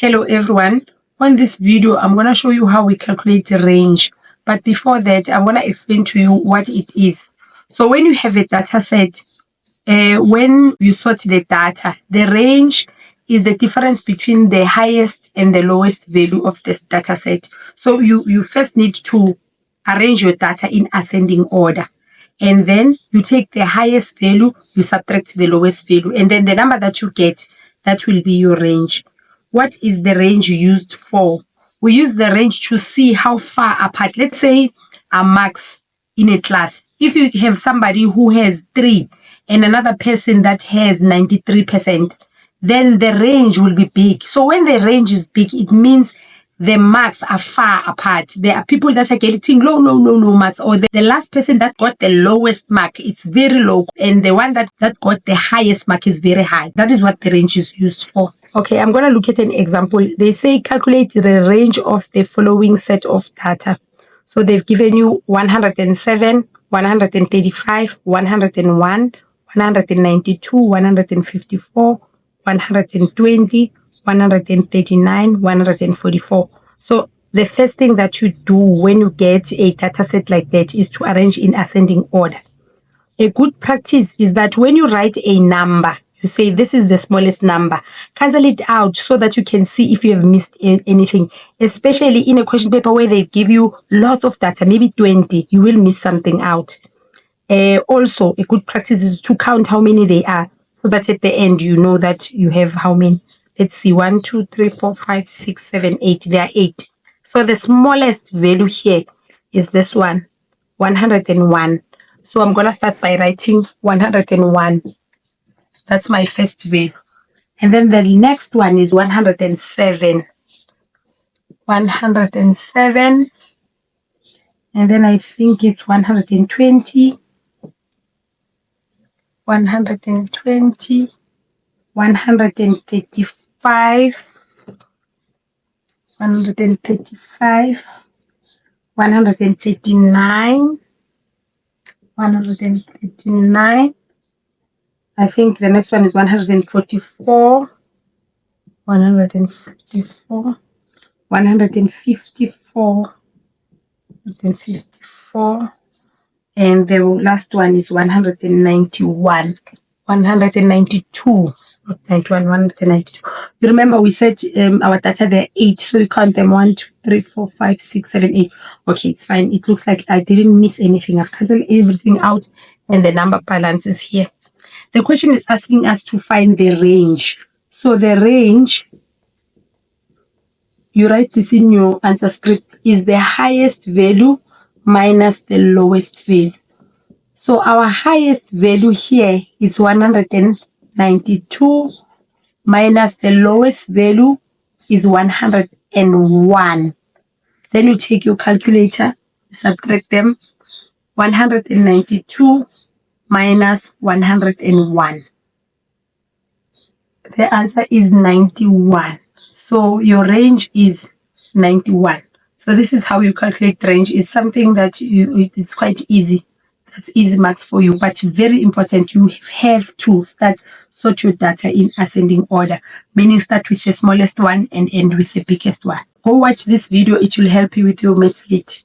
Hello everyone. On this video, I'm going to show you how we calculate a range. But before that, I'm going to explain to you what it is. So when you have a data set, when you sort the data, the range is the difference between the highest and the lowest value of this data set. So you first need to arrange your data in ascending order. And then you take the highest value, you subtract the lowest value. And then the number that you get, that will be your range. What is the range used for? We use the range to see how far apart. Let's say marks in a class. If you have somebody who has 3 and another person that has 93%, then the range will be big. So when the range is big, it means the marks are far apart. There are people that are getting low marks, or the last person that got the lowest mark, it's very low, and the one that got the highest mark is very high. That is what the range is used for. Okay, I'm going to look at an example. They say calculate the range of the following set of data. So they've given you 107, 135, 101, 192, 154, 120, 139, 144. So the first thing that you do when you get a data set like that is to arrange in ascending order. A good practice is that when you write a number, you say this is the smallest number. Cancel it out so that you can see if you have missed anything. Especially in a question paper where they give you lots of data, maybe 20, you will miss something out. Also, a good practice is to count how many they are, so that at the end you know that you have how many. Let's see, 1, 2, 3, 4, 5, 6, 7, 8. There are 8. So the smallest value here is this one, 101. So I'm going to start by writing 101. That's my first value. And then the next one is 107. 107. And then I think it's 120. 120. 135. 135. 139. 139. I think the next one is 144. 154. 154. 154. And the last one is 191. 192. Not 91, 192. You remember we said our data there are 8, so you count them 1, 2, 3, 4, 5, 6, 7, 8. Okay, it's fine. It looks like I didn't miss anything. I've cancelled everything out and the number balance is here. The question is asking us to find the range. So the range, you write this in your answer script, is the highest value minus the lowest value. So our highest value here is 192 minus the lowest value is 101. Then you take your calculator, you subtract them. 192 minus 101. The answer is 91. So your range is 91. So this is how you calculate range. It's something that it's quite easy. That's easy marks for you, but very important. You have to sort your data in ascending order, meaning start with the smallest one and end with the biggest one. Go watch this video. It will help you with your maths lit.